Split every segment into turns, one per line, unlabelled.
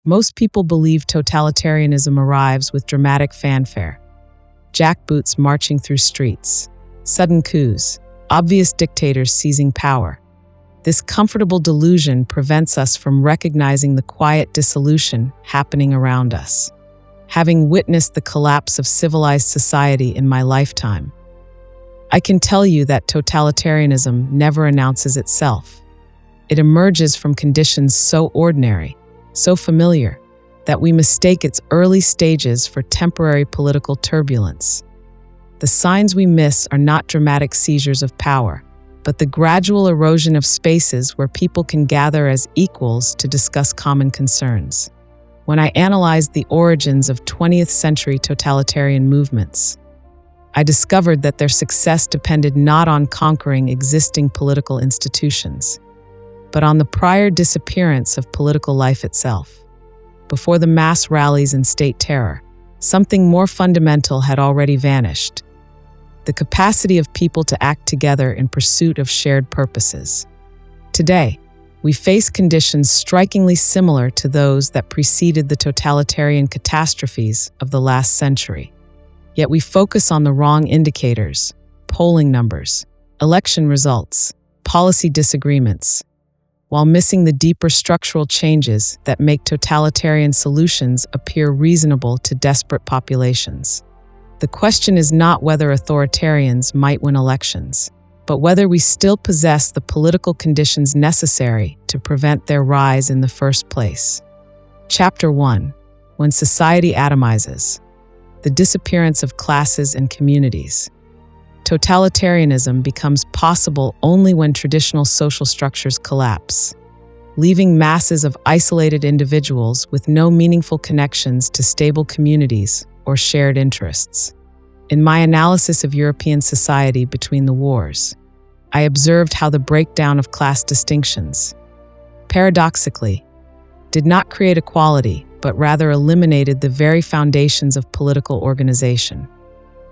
Most people believe totalitarianism arrives with dramatic fanfare. Jackboots marching through streets, sudden coups, obvious dictators seizing power. This comfortable delusion prevents us from recognizing the quiet dissolution happening around us. Having witnessed the collapse of civilized society in my lifetime, I can tell you that totalitarianism never announces itself. It emerges from conditions so ordinary, so familiar, that we mistake its early stages for temporary political turbulence. The signs we miss are not dramatic seizures of power, but the gradual erosion of spaces where people can gather as equals to discuss common concerns. When I analyzed the origins of 20th century totalitarian movements, I discovered that their success depended not on conquering existing political institutions, but on the prior disappearance of political life itself. Before the mass rallies and state terror, something more fundamental had already vanished: the capacity of people to act together in pursuit of shared purposes. Today, we face conditions strikingly similar to those that preceded the totalitarian catastrophes of the last century. Yet we focus on the wrong indicators: polling numbers, election results, policy disagreements, while missing the deeper structural changes that make totalitarian solutions appear reasonable to desperate populations. The question is not whether authoritarians might win elections, but whether we still possess the political conditions necessary to prevent their rise in the first place. Chapter 1: When Society Atomizes. The disappearance of classes and communities. Totalitarianism becomes possible only when traditional social structures collapse, leaving masses of isolated individuals with no meaningful connections to stable communities or shared interests. In my analysis of European society between the wars, I observed how the breakdown of class distinctions, paradoxically, did not create equality, but rather eliminated the very foundations of political organization.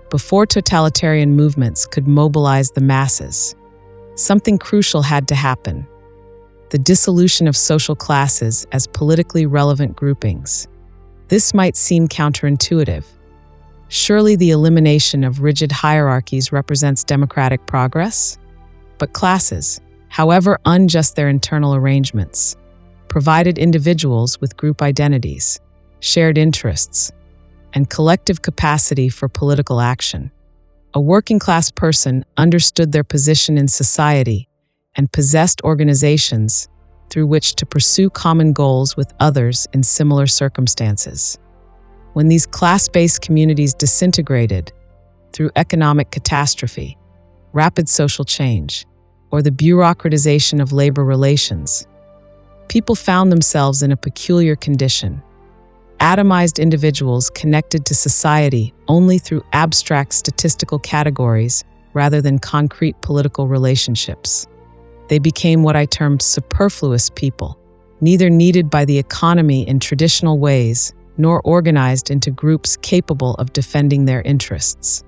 Before totalitarian movements could mobilize the masses, something crucial had to happen: the dissolution of social classes as politically relevant groupings. This might seem counterintuitive. Surely the elimination of rigid hierarchies represents democratic progress? But classes, however unjust their internal arrangements, provided individuals with group identities, shared interests, and collective capacity for political action. A working-class person understood their position in society and possessed organizations through which to pursue common goals with others in similar circumstances. When these class-based communities disintegrated through economic catastrophe, rapid social change, or the bureaucratization of labor relations, people found themselves in a peculiar condition: atomized individuals connected to society only through abstract statistical categories rather than concrete political relationships. They became what I termed superfluous people, neither needed by the economy in traditional ways nor organized into groups capable of defending their interests.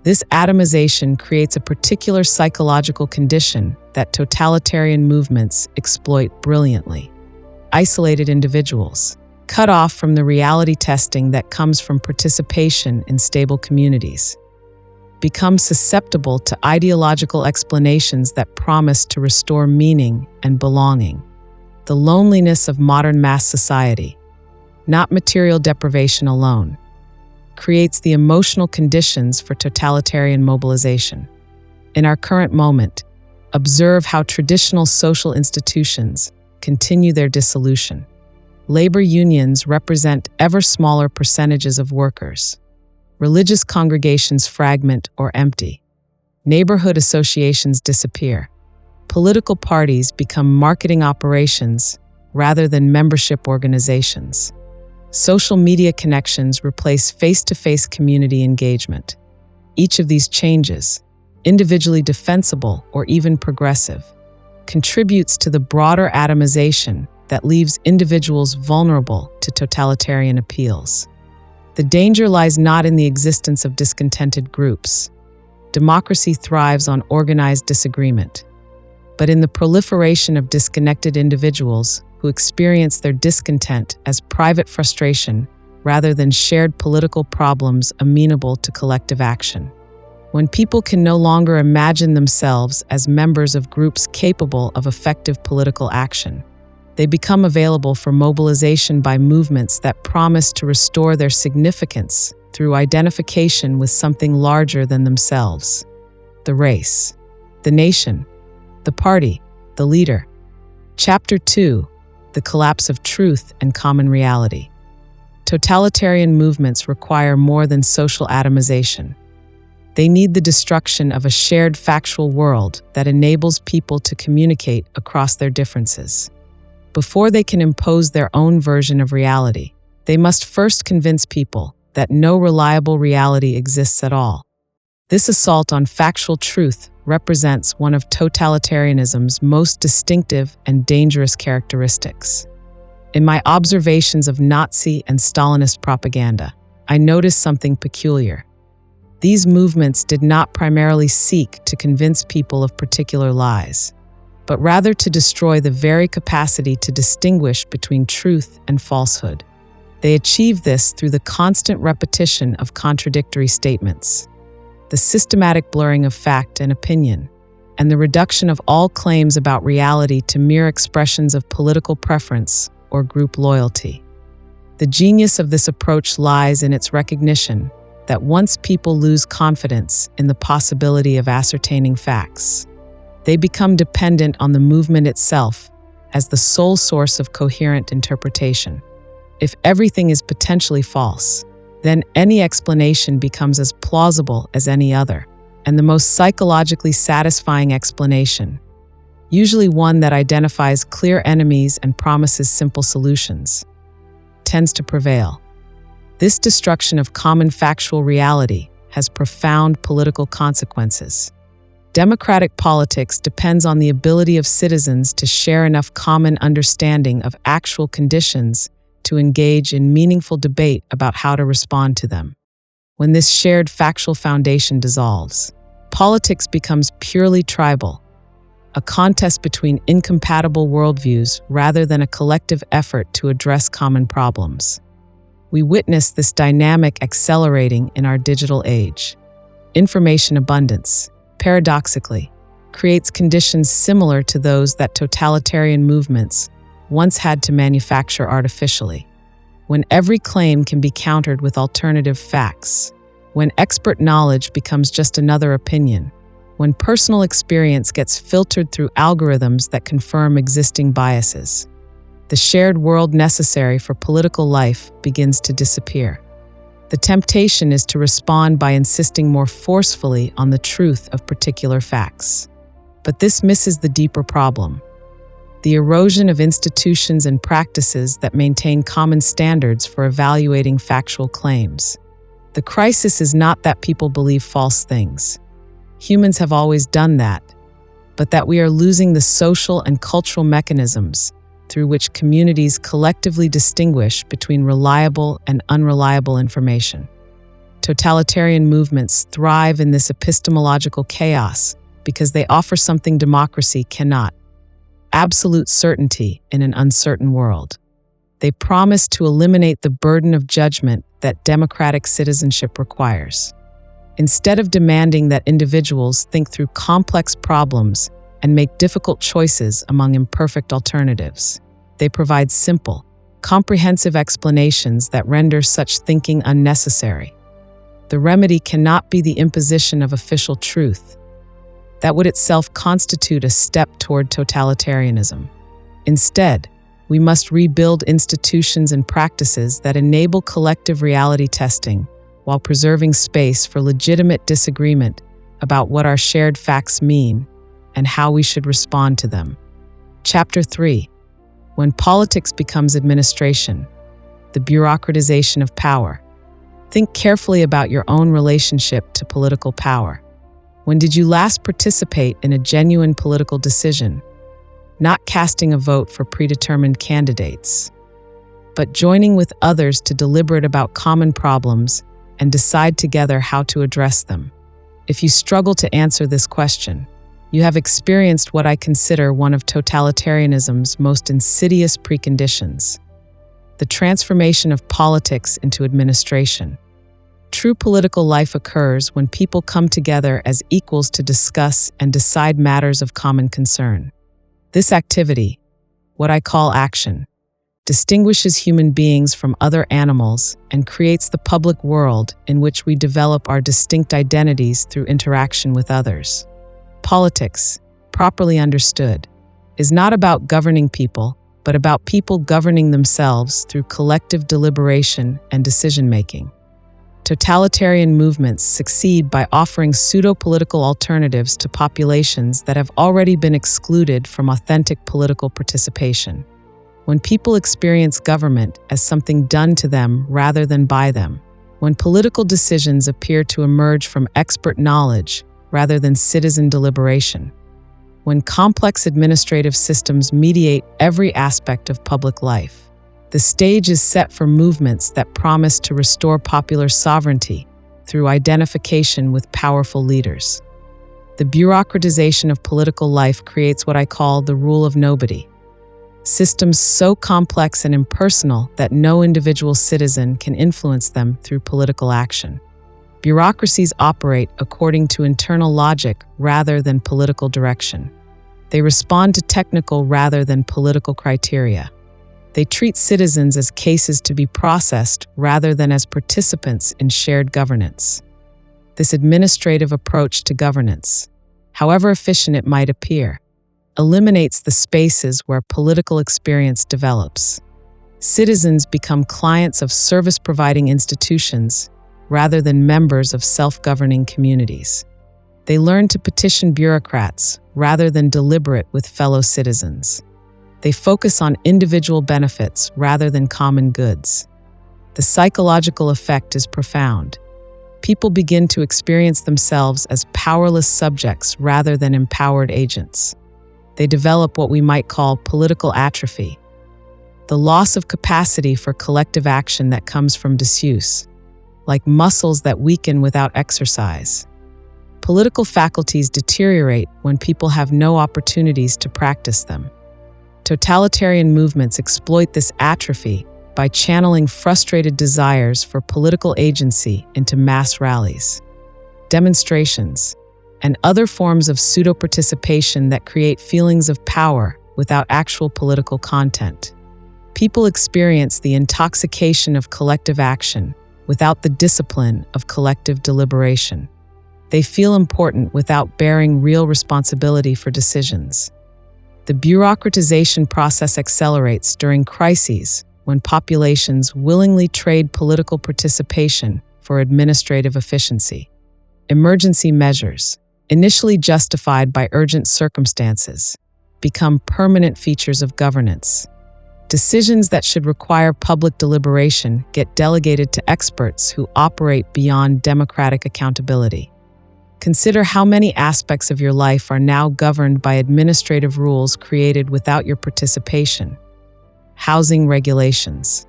This atomization creates a particular psychological condition that totalitarian movements exploit brilliantly. Isolated individuals, cut off from the reality testing that comes from participation in stable communities, become susceptible to ideological explanations that promise to restore meaning and belonging. The loneliness of modern mass society, not material deprivation alone, creates the emotional conditions for totalitarian mobilization. In our current moment, observe how traditional social institutions continue their dissolution. Labor unions represent ever smaller percentages of workers. Religious congregations fragment or empty. Neighborhood associations disappear. Political parties become marketing operations rather than membership organizations. Social media connections replace face-to-face community engagement. Each of these changes, individually defensible or even progressive, contributes to the broader atomization that leaves individuals vulnerable to totalitarian appeals. The danger lies not in the existence of discontented groups. Democracy thrives on organized disagreement, but in the proliferation of disconnected individuals who experience their discontent as private frustration rather than shared political problems amenable to collective action. When people can no longer imagine themselves as members of groups capable of effective political action, they become available for mobilization by movements that promise to restore their significance through identification with something larger than themselves: the race, the nation, the party, the leader. Chapter 2: The Collapse of Truth and Common Reality. Totalitarian movements require more than social atomization. They need the destruction of a shared factual world that enables people to communicate across their differences. Before they can impose their own version of reality, they must first convince people that no reliable reality exists at all. This assault on factual truth represents one of totalitarianism's most distinctive and dangerous characteristics. In my observations of Nazi and Stalinist propaganda, I noticed something peculiar. These movements did not primarily seek to convince people of particular lies, but rather to destroy the very capacity to distinguish between truth and falsehood. They achieved this through the constant repetition of contradictory statements, the systematic blurring of fact and opinion, and the reduction of all claims about reality to mere expressions of political preference or group loyalty. The genius of this approach lies in its recognition that once people lose confidence in the possibility of ascertaining facts, they become dependent on the movement itself as the sole source of coherent interpretation. If everything is potentially false, then any explanation becomes as plausible as any other, and the most psychologically satisfying explanation, usually one that identifies clear enemies and promises simple solutions, tends to prevail. This destruction of common factual reality has profound political consequences. Democratic politics depends on the ability of citizens to share enough common understanding of actual conditions to engage in meaningful debate about how to respond to them. When this shared factual foundation dissolves, politics becomes purely tribal, a contest between incompatible worldviews rather than a collective effort to address common problems. We witness this dynamic accelerating in our digital age. Information abundance, paradoxically, creates conditions similar to those that totalitarian movements once had to manufacture artificially. When every claim can be countered with alternative facts, when expert knowledge becomes just another opinion, when personal experience gets filtered through algorithms that confirm existing biases, the shared world necessary for political life begins to disappear. The temptation is to respond by insisting more forcefully on the truth of particular facts. But this misses the deeper problem: the erosion of institutions and practices that maintain common standards for evaluating factual claims. The crisis is not that people believe false things. Humans have always done that, but that we are losing the social and cultural mechanisms through which communities collectively distinguish between reliable and unreliable information. Totalitarian movements thrive in this epistemological chaos because they offer something democracy cannot: absolute certainty in an uncertain world. They promise to eliminate the burden of judgment that democratic citizenship requires. Instead of demanding that individuals think through complex problems and make difficult choices among imperfect alternatives, they provide simple, comprehensive explanations that render such thinking unnecessary. The remedy cannot be the imposition of official truth. That would itself constitute a step toward totalitarianism. Instead, we must rebuild institutions and practices that enable collective reality testing while preserving space for legitimate disagreement about what our shared facts mean and how we should respond to them. Chapter 3: When politics becomes administration, the bureaucratization of power. Think carefully about your own relationship to political power. When did you last participate in a genuine political decision? Not casting a vote for predetermined candidates, but joining with others to deliberate about common problems and decide together how to address them. If you struggle to answer this question, You have experienced what I consider one of totalitarianism's most insidious preconditions: the transformation of politics into administration. True political life occurs when people come together as equals to discuss and decide matters of common concern. This activity, what I call action, distinguishes human beings from other animals and creates the public world in which we develop our distinct identities through interaction with others. Politics, properly understood, is not about governing people, but about people governing themselves through collective deliberation and decision-making. Totalitarian movements succeed by offering pseudo-political alternatives to populations that have already been excluded from authentic political participation. When people experience government as something done to them rather than by them, when political decisions appear to emerge from expert knowledge rather than citizen deliberation, when complex administrative systems mediate every aspect of public life, the stage is set for movements that promise to restore popular sovereignty through identification with powerful leaders. The bureaucratization of political life creates what I call the rule of nobody. Systems so complex and impersonal that no individual citizen can influence them through political action. Bureaucracies operate according to internal logic rather than political direction. They respond to technical rather than political criteria. They treat citizens as cases to be processed rather than as participants in shared governance. This administrative approach to governance, however efficient it might appear, eliminates the spaces where political experience develops. Citizens become clients of service-providing institutions rather than members of self-governing communities. They learn to petition bureaucrats rather than deliberate with fellow citizens. They focus on individual benefits rather than common goods. The psychological effect is profound. People begin to experience themselves as powerless subjects rather than empowered agents. They develop what we might call political atrophy, the loss of capacity for collective action that comes from disuse, like muscles that weaken without exercise. Political faculties deteriorate when people have no opportunities to practice them. Totalitarian movements exploit this atrophy by channeling frustrated desires for political agency into mass rallies, demonstrations, and other forms of pseudo-participation that create feelings of power without actual political content. People experience the intoxication of collective action without the discipline of collective deliberation. They feel important without bearing real responsibility for decisions. The bureaucratization process accelerates during crises when populations willingly trade political participation for administrative efficiency. Emergency measures, initially justified by urgent circumstances, become permanent features of governance. Decisions that should require public deliberation get delegated to experts who operate beyond democratic accountability. Consider how many aspects of your life are now governed by administrative rules created without your participation. Housing regulations,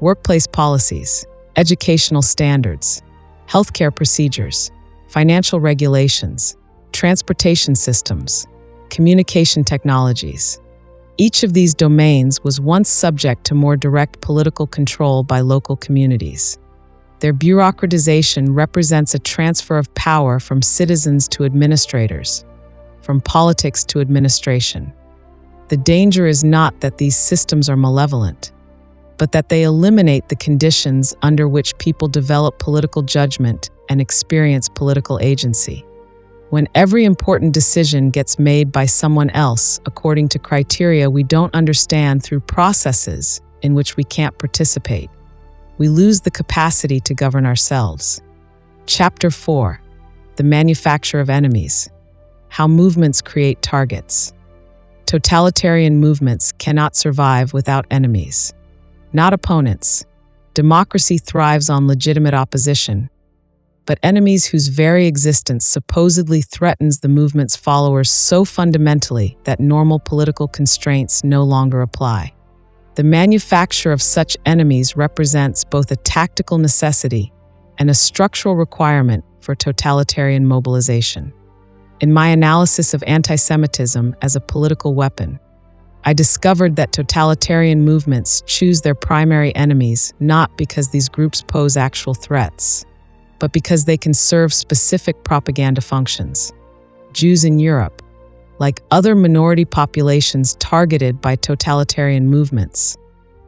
workplace policies, educational standards, healthcare procedures, financial regulations, transportation systems, communication technologies. Each of these domains was once subject to more direct political control by local communities. Their bureaucratization represents a transfer of power from citizens to administrators, from politics to administration. The danger is not that these systems are malevolent, but that they eliminate the conditions under which people develop political judgment and experience political agency. When every important decision gets made by someone else according to criteria we don't understand through processes in which we can't participate, we lose the capacity to govern ourselves. Chapter 4: The Manufacture of Enemies. How Movements Create Targets. Totalitarian movements cannot survive without enemies, not opponents. Democracy thrives on legitimate opposition, but enemies whose very existence supposedly threatens the movement's followers so fundamentally that normal political constraints no longer apply. The manufacture of such enemies represents both a tactical necessity and a structural requirement for totalitarian mobilization. In my analysis of anti-Semitism as a political weapon, I discovered that totalitarian movements choose their primary enemies not because these groups pose actual threats, but because they can serve specific propaganda functions. Jews in Europe, like other minority populations targeted by totalitarian movements,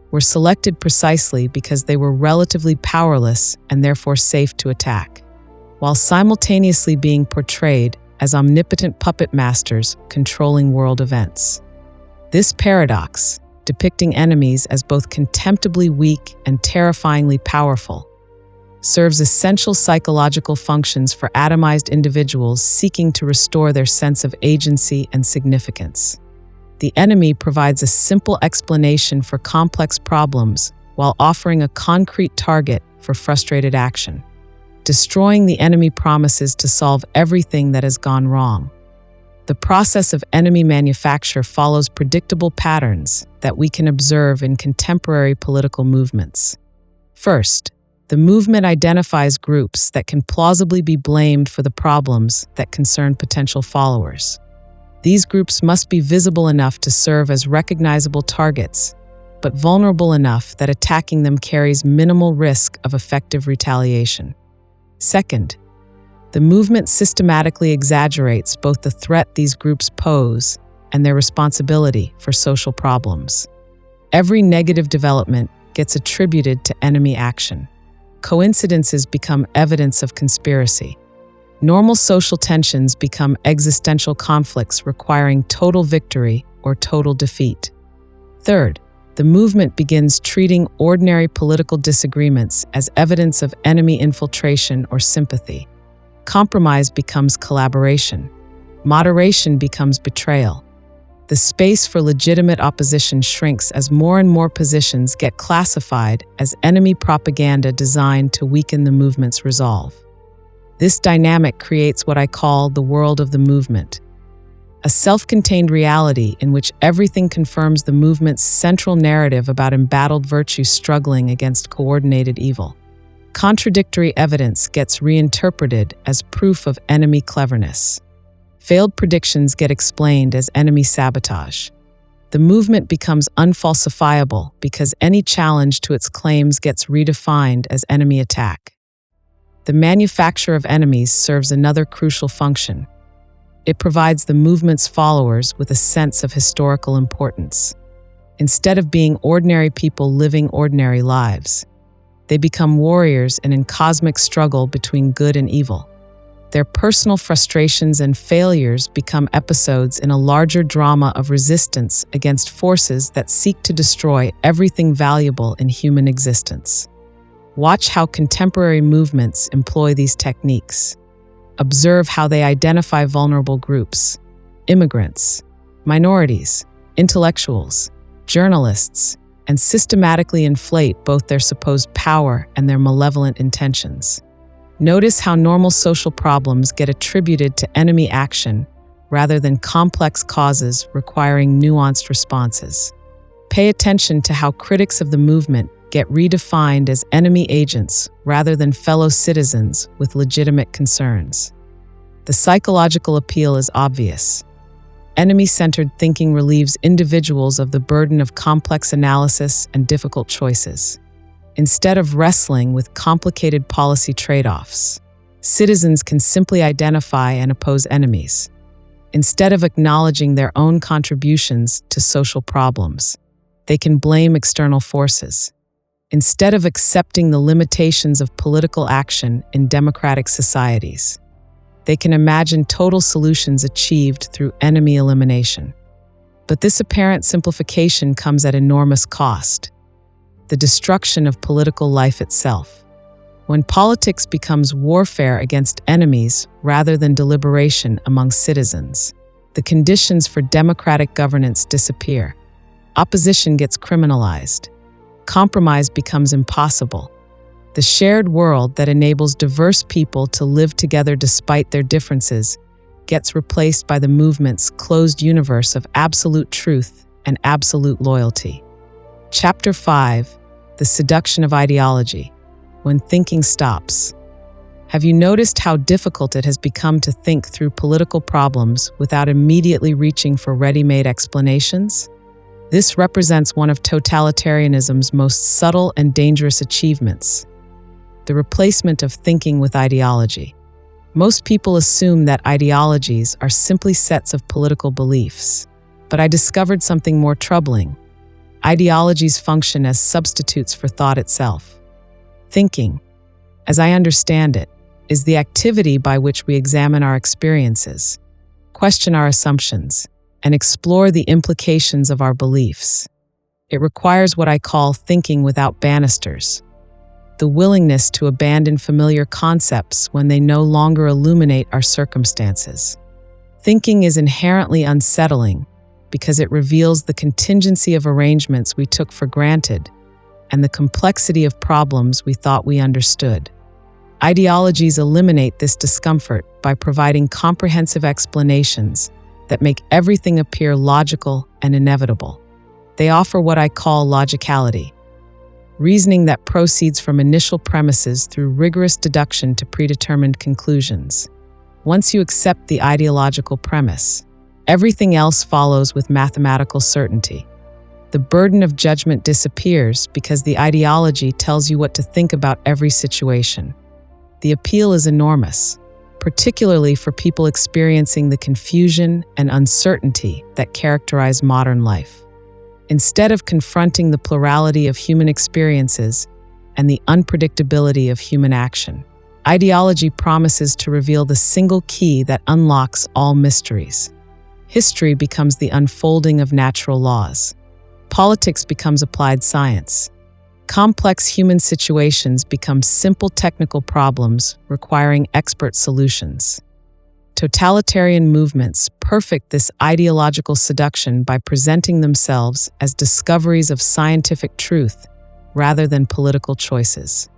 were selected precisely because they were relatively powerless and therefore safe to attack, while simultaneously being portrayed as omnipotent puppet masters controlling world events. This paradox, depicting enemies as both contemptibly weak and terrifyingly powerful, serves essential psychological functions for atomized individuals seeking to restore their sense of agency and significance. The enemy provides a simple explanation for complex problems while offering a concrete target for frustrated action. Destroying the enemy promises to solve everything that has gone wrong. The process of enemy manufacture follows predictable patterns that we can observe in contemporary political movements. First, the movement identifies groups that can plausibly be blamed for the problems that concern potential followers. These groups must be visible enough to serve as recognizable targets, but vulnerable enough that attacking them carries minimal risk of effective retaliation. Second, the movement systematically exaggerates both the threat these groups pose and their responsibility for social problems. Every negative development gets attributed to enemy action. Coincidences become evidence of conspiracy. Normal social tensions become existential conflicts requiring total victory or total defeat. Third, the movement begins treating ordinary political disagreements as evidence of enemy infiltration or sympathy. Compromise becomes collaboration. Moderation becomes betrayal. The space for legitimate opposition shrinks as more and more positions get classified as enemy propaganda designed to weaken the movement's resolve. This dynamic creates what I call the world of the movement, a self-contained reality in which everything confirms the movement's central narrative about embattled virtue struggling against coordinated evil. Contradictory evidence gets reinterpreted as proof of enemy cleverness. Failed predictions get explained as enemy sabotage. The movement becomes unfalsifiable because any challenge to its claims gets redefined as enemy attack. The manufacture of enemies serves another crucial function. It provides the movement's followers with a sense of historical importance. Instead of being ordinary people living ordinary lives, they become warriors in a cosmic struggle between good and evil. Their personal frustrations and failures become episodes in a larger drama of resistance against forces that seek to destroy everything valuable in human existence. Watch how contemporary movements employ these techniques. Observe how they identify vulnerable groups, immigrants, minorities, intellectuals, journalists, and systematically inflate both their supposed power and their malevolent intentions. Notice how normal social problems get attributed to enemy action rather than complex causes requiring nuanced responses. Pay attention to how critics of the movement get redefined as enemy agents rather than fellow citizens with legitimate concerns. The psychological appeal is obvious. Enemy-centered thinking relieves individuals of the burden of complex analysis and difficult choices. Instead of wrestling with complicated policy trade-offs, citizens can simply identify and oppose enemies. Instead of acknowledging their own contributions to social problems, they can blame external forces. Instead of accepting the limitations of political action in democratic societies, they can imagine total solutions achieved through enemy elimination. But this apparent simplification comes at enormous cost: the destruction of political life itself. When politics becomes warfare against enemies rather than deliberation among citizens, the conditions for democratic governance disappear. Opposition gets criminalized. Compromise becomes impossible. The shared world that enables diverse people to live together despite their differences gets replaced by the movement's closed universe of absolute truth and absolute loyalty. Chapter 5: The Seduction of Ideology. When Thinking Stops. Have you noticed how difficult it has become to think through political problems without immediately reaching for ready-made explanations? This represents one of totalitarianism's most subtle and dangerous achievements: the replacement of thinking with ideology. Most people assume that ideologies are simply sets of political beliefs, but I discovered something more troubling. Ideologies function as substitutes for thought itself. Thinking, as I understand it, is the activity by which we examine our experiences, question our assumptions, and explore the implications of our beliefs. It requires what I call thinking without banisters, the willingness to abandon familiar concepts when they no longer illuminate our circumstances. Thinking is inherently unsettling because it reveals the contingency of arrangements we took for granted and the complexity of problems we thought we understood. Ideologies eliminate this discomfort by providing comprehensive explanations that make everything appear logical and inevitable. They offer what I call logicality, reasoning that proceeds from initial premises through rigorous deduction to predetermined conclusions. Once you accept the ideological premise, everything else follows with mathematical certainty. The burden of judgment disappears because the ideology tells you what to think about every situation. The appeal is enormous, particularly for people experiencing the confusion and uncertainty that characterize modern life. Instead of confronting the plurality of human experiences and the unpredictability of human action, ideology promises to reveal the single key that unlocks all mysteries. History becomes the unfolding of natural laws. Politics becomes applied science. Complex human situations become simple technical problems requiring expert solutions. Totalitarian movements perfect this ideological seduction by presenting themselves as discoveries of scientific truth rather than political choices.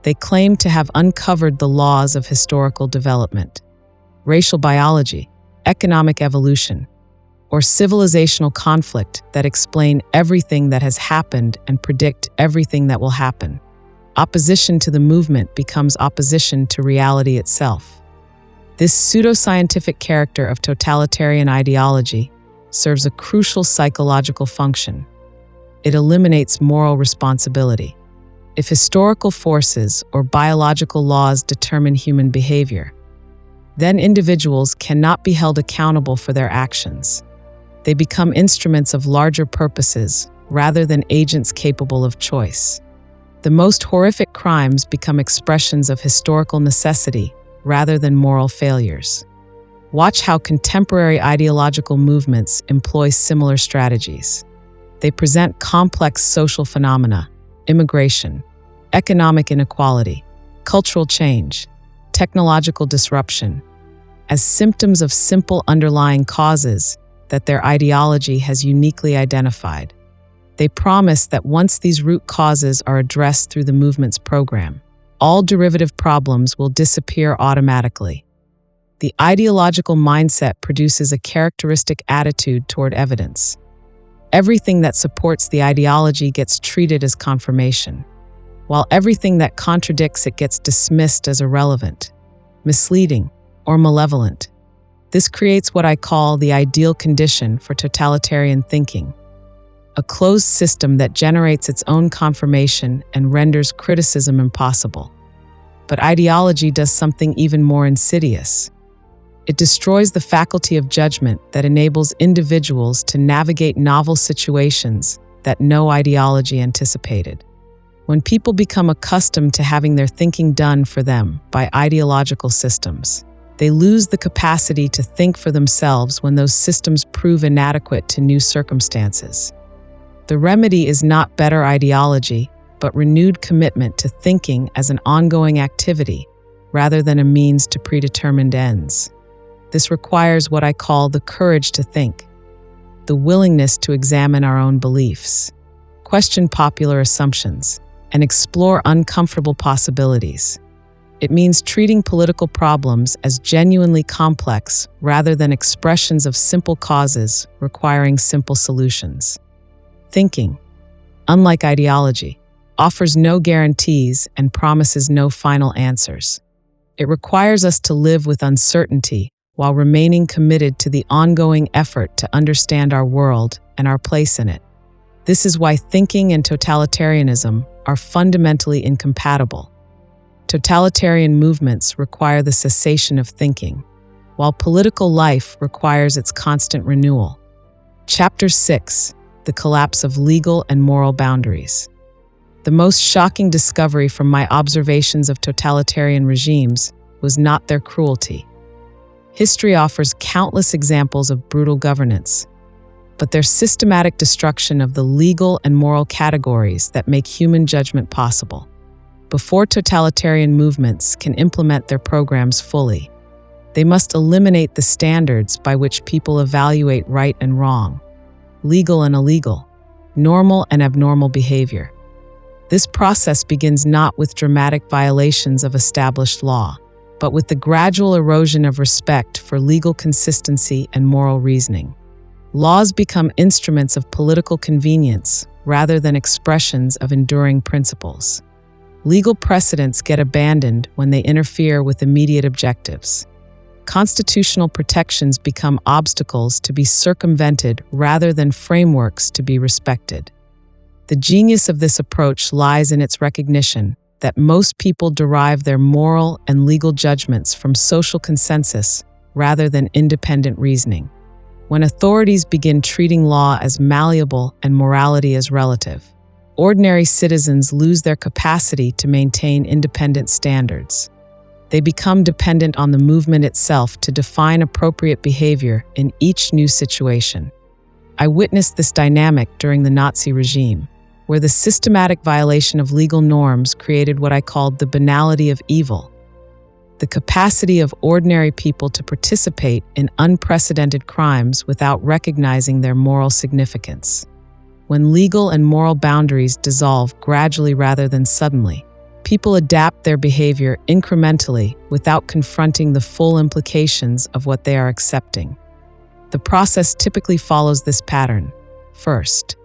They claim to have uncovered the laws of historical development, racial biology, economic evolution, or civilizational conflict that explain everything that has happened and predict everything that will happen. Opposition to the movement becomes opposition to reality itself. This pseudoscientific character of totalitarian ideology serves a crucial psychological function. It eliminates moral responsibility. If historical forces or biological laws determine human behavior, then individuals cannot be held accountable for their actions. They become instruments of larger purposes rather than agents capable of choice. The most horrific crimes become expressions of historical necessity rather than moral failures. Watch how contemporary ideological movements employ similar strategies. They present complex social phenomena, immigration, economic inequality, cultural change, technological disruption, as symptoms of simple underlying causes that their ideology has uniquely identified. They promise that once these root causes are addressed through the movement's program, all derivative problems will disappear automatically. The ideological mindset produces a characteristic attitude toward evidence. Everything that supports the ideology gets treated as confirmation, while everything that contradicts it gets dismissed as irrelevant, misleading, or malevolent. This creates what I call the ideal condition for totalitarian thinking, a closed system that generates its own confirmation and renders criticism impossible. But ideology does something even more insidious. It destroys the faculty of judgment that enables individuals to navigate novel situations that no ideology anticipated. When people become accustomed to having their thinking done for them by ideological systems, they lose the capacity to think for themselves when those systems prove inadequate to new circumstances. The remedy is not better ideology, but renewed commitment to thinking as an ongoing activity rather than a means to predetermined ends. This requires what I call the courage to think, the willingness to examine our own beliefs, question popular assumptions, and explore uncomfortable possibilities. It means treating political problems as genuinely complex rather than expressions of simple causes requiring simple solutions. Thinking, unlike ideology, offers no guarantees and promises no final answers. It requires us to live with uncertainty while remaining committed to the ongoing effort to understand our world and our place in it. This is why thinking and totalitarianism are fundamentally incompatible. Totalitarian movements require the cessation of thinking, while political life requires its constant renewal. Chapter 6: The Collapse of Legal and Moral Boundaries. The most shocking discovery from my observations of totalitarian regimes was not their cruelty. History offers countless examples of brutal governance, but their systematic destruction of the legal and moral categories that make human judgment possible. Before totalitarian movements can implement their programs fully, they must eliminate the standards by which people evaluate right and wrong, legal and illegal, normal and abnormal behavior. This process begins not with dramatic violations of established law, but with the gradual erosion of respect for legal consistency and moral reasoning. Laws become instruments of political convenience rather than expressions of enduring principles. Legal precedents get abandoned when they interfere with immediate objectives. Constitutional protections become obstacles to be circumvented rather than frameworks to be respected. The genius of this approach lies in its recognition that most people derive their moral and legal judgments from social consensus rather than independent reasoning. When authorities begin treating law as malleable and morality as relative, ordinary citizens lose their capacity to maintain independent standards. They become dependent on the movement itself to define appropriate behavior in each new situation. I witnessed this dynamic during the Nazi regime, where the systematic violation of legal norms created what I called the banality of evil, the capacity of ordinary people to participate in unprecedented crimes without recognizing their moral significance. When legal and moral boundaries dissolve gradually rather than suddenly, people adapt their behavior incrementally without confronting the full implications of what they are accepting. The process typically follows this pattern. First,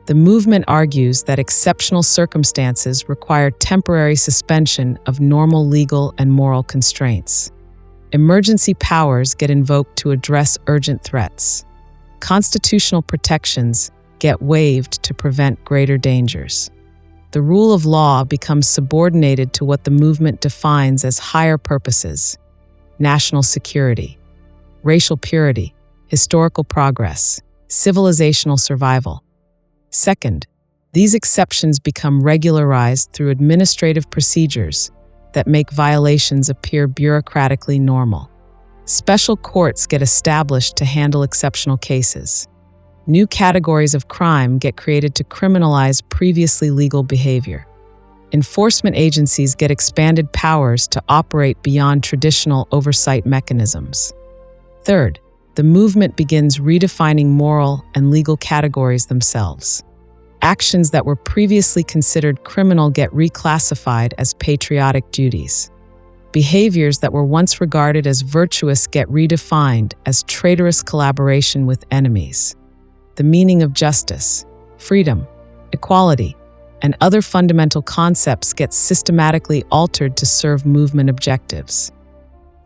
the movement argues that exceptional circumstances require temporary suspension of normal legal and moral constraints. Emergency powers get invoked to address urgent threats. Constitutional protections get waived to prevent greater dangers. The rule of law becomes subordinated to what the movement defines as higher purposes: national security, racial purity, historical progress, civilizational survival. Second, these exceptions become regularized through administrative procedures that make violations appear bureaucratically normal. Special courts get established to handle exceptional cases. New categories of crime get created to criminalize previously legal behavior. Enforcement agencies get expanded powers to operate beyond traditional oversight mechanisms. Third, the movement begins redefining moral and legal categories themselves. Actions that were previously considered criminal get reclassified as patriotic duties. Behaviors that were once regarded as virtuous get redefined as traitorous collaboration with enemies. The meaning of justice, freedom, equality, and other fundamental concepts get systematically altered to serve movement objectives.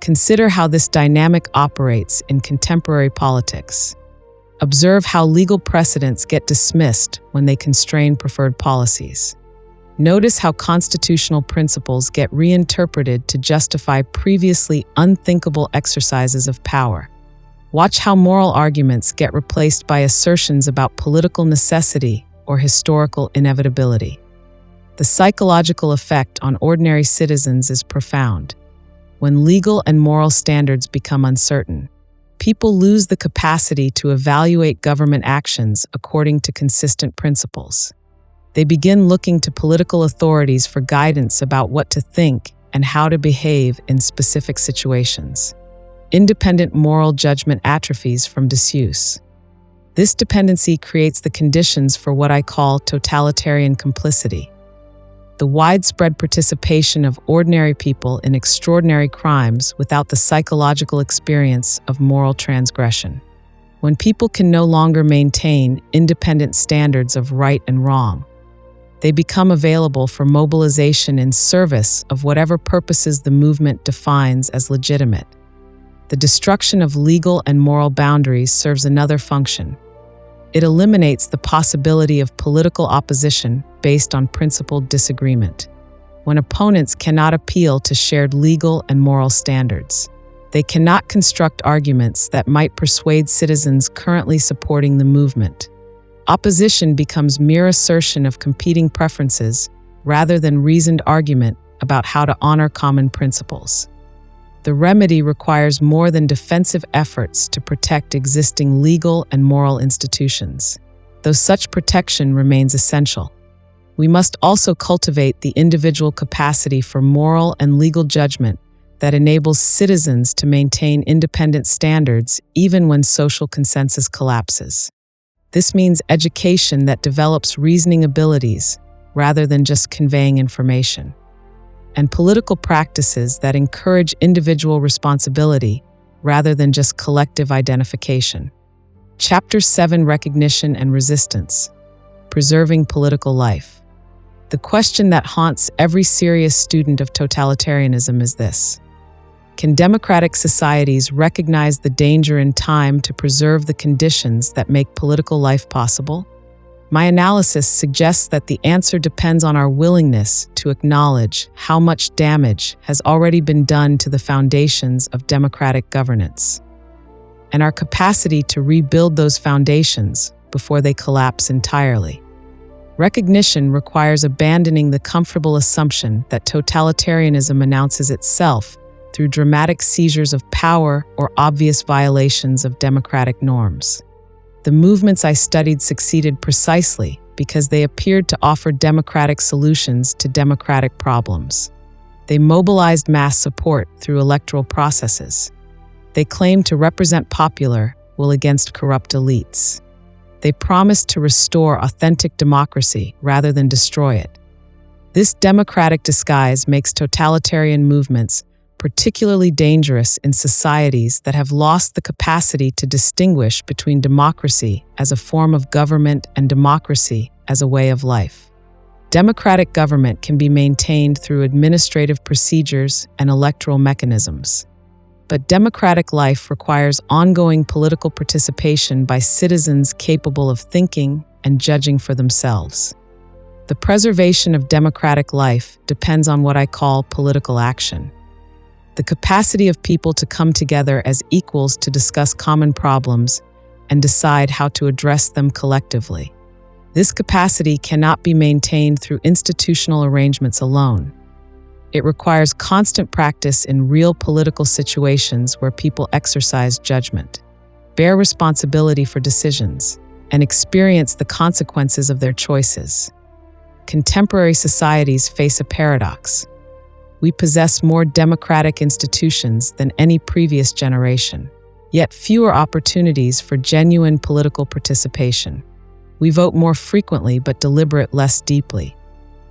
Consider how this dynamic operates in contemporary politics. Observe how legal precedents get dismissed when they constrain preferred policies. Notice how constitutional principles get reinterpreted to justify previously unthinkable exercises of power. Watch how moral arguments get replaced by assertions about political necessity or historical inevitability. The psychological effect on ordinary citizens is profound. When legal and moral standards become uncertain, people lose the capacity to evaluate government actions according to consistent principles. They begin looking to political authorities for guidance about what to think and how to behave in specific situations. Independent moral judgment atrophies from disuse. This dependency creates the conditions for what I call totalitarian complicity, the widespread participation of ordinary people in extraordinary crimes without the psychological experience of moral transgression. When people can no longer maintain independent standards of right and wrong, They become available for mobilization in service of whatever purposes the movement defines as legitimate. The destruction of legal and moral boundaries serves another function. It eliminates the possibility of political opposition based on principled disagreement. When opponents cannot appeal to shared legal and moral standards, they cannot construct arguments that might persuade citizens currently supporting the movement. Opposition becomes mere assertion of competing preferences rather than reasoned argument about how to honor common principles. The remedy requires more than defensive efforts to protect existing legal and moral institutions, though such protection remains essential. We must also cultivate the individual capacity for moral and legal judgment that enables citizens to maintain independent standards even when social consensus collapses. This means education that develops reasoning abilities rather than just conveying information, and political practices that encourage individual responsibility rather than just collective identification. Chapter 7: Recognition and Resistance. Preserving Political Life. The question that haunts every serious student of totalitarianism is this: can democratic societies recognize the danger in time to preserve the conditions that make political life possible? My analysis suggests that the answer depends on our willingness to acknowledge how much damage has already been done to the foundations of democratic governance, and our capacity to rebuild those foundations before they collapse entirely. Recognition requires abandoning the comfortable assumption that totalitarianism announces itself through dramatic seizures of power or obvious violations of democratic norms. The movements I studied succeeded precisely because they appeared to offer democratic solutions to democratic problems. They mobilized mass support through electoral processes. They claimed to represent popular will against corrupt elites. They promised to restore authentic democracy rather than destroy it. This democratic disguise makes totalitarian movements particularly dangerous in societies that have lost the capacity to distinguish between democracy as a form of government and democracy as a way of life. Democratic government can be maintained through administrative procedures and electoral mechanisms, but democratic life requires ongoing political participation by citizens capable of thinking and judging for themselves. The preservation of democratic life depends on what I call political action. The capacity of people to come together as equals to discuss common problems and decide how to address them collectively. This capacity cannot be maintained through institutional arrangements alone. It requires constant practice in real political situations where people exercise judgment, bear responsibility for decisions, and experience the consequences of their choices. Contemporary societies face a paradox. We possess more democratic institutions than any previous generation, yet fewer opportunities for genuine political participation. We vote more frequently but deliberate less deeply.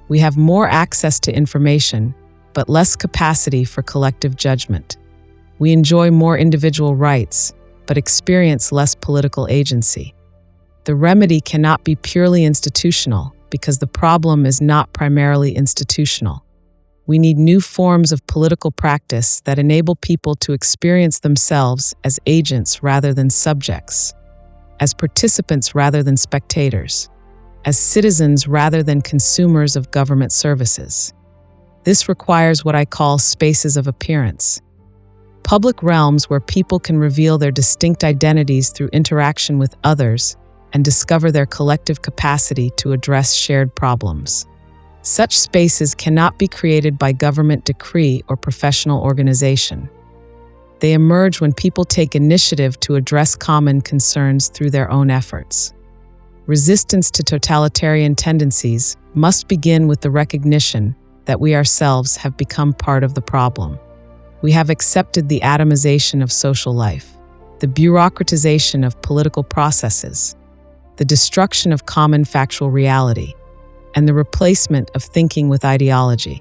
We have more access to information, but less capacity for collective judgment. We enjoy more individual rights, but experience less political agency. The remedy cannot be purely institutional because the problem is not primarily institutional. We need new forms of political practice that enable people to experience themselves as agents rather than subjects, as participants rather than spectators, as citizens rather than consumers of government services. This requires what I call spaces of appearance, public realms where people can reveal their distinct identities through interaction with others and discover their collective capacity to address shared problems. Such spaces cannot be created by government decree or professional organization. They emerge when people take initiative to address common concerns through their own efforts. Resistance to totalitarian tendencies must begin with the recognition that we ourselves have become part of the problem. We have accepted the atomization of social life, the bureaucratization of political processes, the destruction of common factual reality, and the replacement of thinking with ideology.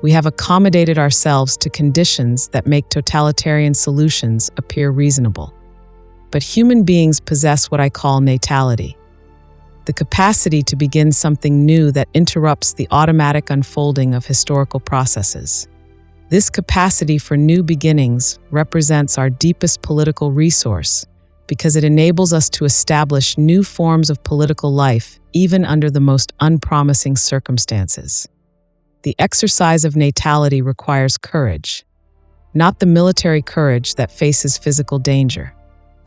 We have accommodated ourselves to conditions that make totalitarian solutions appear reasonable. But human beings possess what I call natality. the capacity to begin something new that interrupts the automatic unfolding of historical processes. This capacity for new beginnings represents our deepest political resource because it enables us to establish new forms of political life even under the most unpromising circumstances. The exercise of natality requires courage, not the military courage that faces physical danger,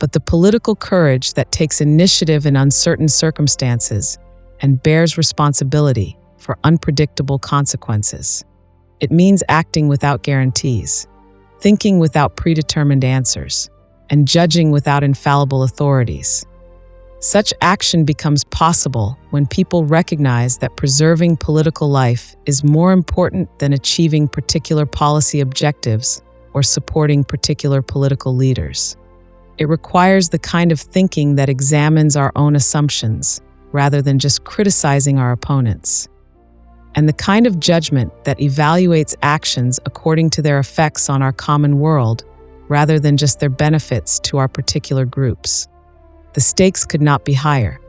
but the political courage that takes initiative in uncertain circumstances and bears responsibility for unpredictable consequences. It means acting without guarantees, thinking without predetermined answers, and judging without infallible authorities. Such action becomes possible when people recognize that preserving political life is more important than achieving particular policy objectives or supporting particular political leaders. It requires the kind of thinking that examines our own assumptions rather than just criticizing our opponents, and the kind of judgment that evaluates actions according to their effects on our common world rather than just their benefits to our particular groups. The stakes could not be higher.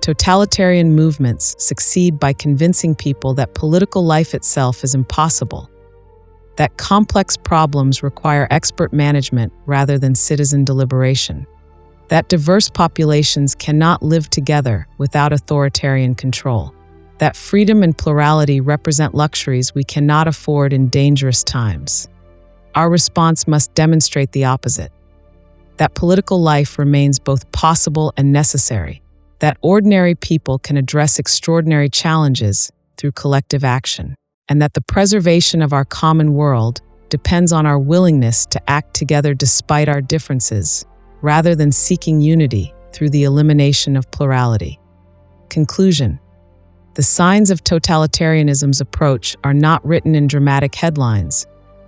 Totalitarian movements succeed by convincing people that political life itself is impossible, that complex problems require expert management rather than citizen deliberation, that diverse populations cannot live together without authoritarian control, that freedom and plurality represent luxuries we cannot afford in dangerous times. Our response must demonstrate the opposite, that political life remains both possible and necessary, that ordinary people can address extraordinary challenges through collective action, and that the preservation of our common world depends on our willingness to act together despite our differences, rather than seeking unity through the elimination of plurality. Conclusion: the signs of totalitarianism's approach are not written in dramatic headlines,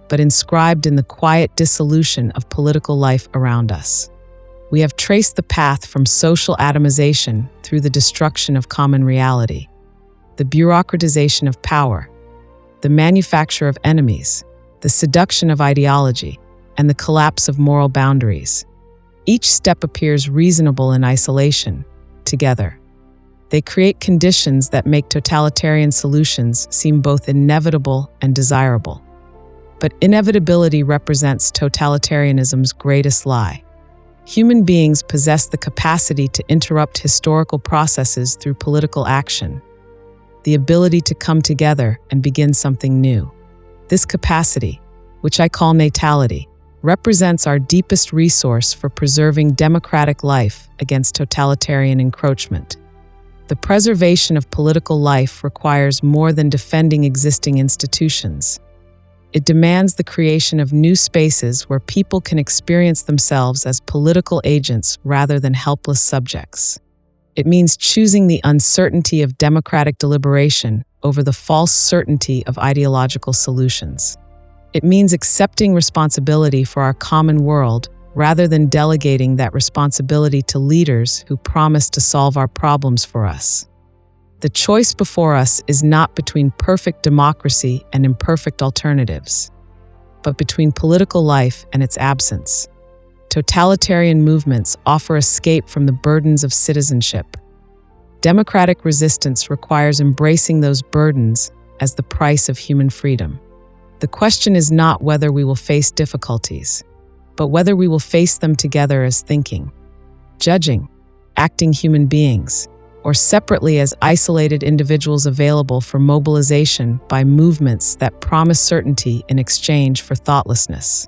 but inscribed in the quiet dissolution of political life around us. We have traced the path from social atomization through the destruction of common reality, the bureaucratization of power, the manufacture of enemies, the seduction of ideology, and the collapse of moral boundaries. Each step appears reasonable in isolation. Together, they create conditions that make totalitarian solutions seem both inevitable and desirable. But inevitability represents totalitarianism's greatest lie. Human beings possess the capacity to interrupt historical processes through political action, the ability to come together and begin something new. This capacity, which I call natality, represents our deepest resource for preserving democratic life against totalitarian encroachment. The preservation of political life requires more than defending existing institutions. It demands the creation of new spaces where people can experience themselves as political agents rather than helpless subjects. It means choosing the uncertainty of democratic deliberation over the false certainty of ideological solutions. It means accepting responsibility for our common world rather than delegating that responsibility to leaders who promise to solve our problems for us. The choice before us is not between perfect democracy and imperfect alternatives, but between political life and its absence. Totalitarian movements offer escape from the burdens of citizenship. Democratic resistance requires embracing those burdens as the price of human freedom. The question is not whether we will face difficulties, but whether we will face them together as thinking, judging, acting human beings, or separately as isolated individuals available for mobilization by movements that promise certainty in exchange for thoughtlessness.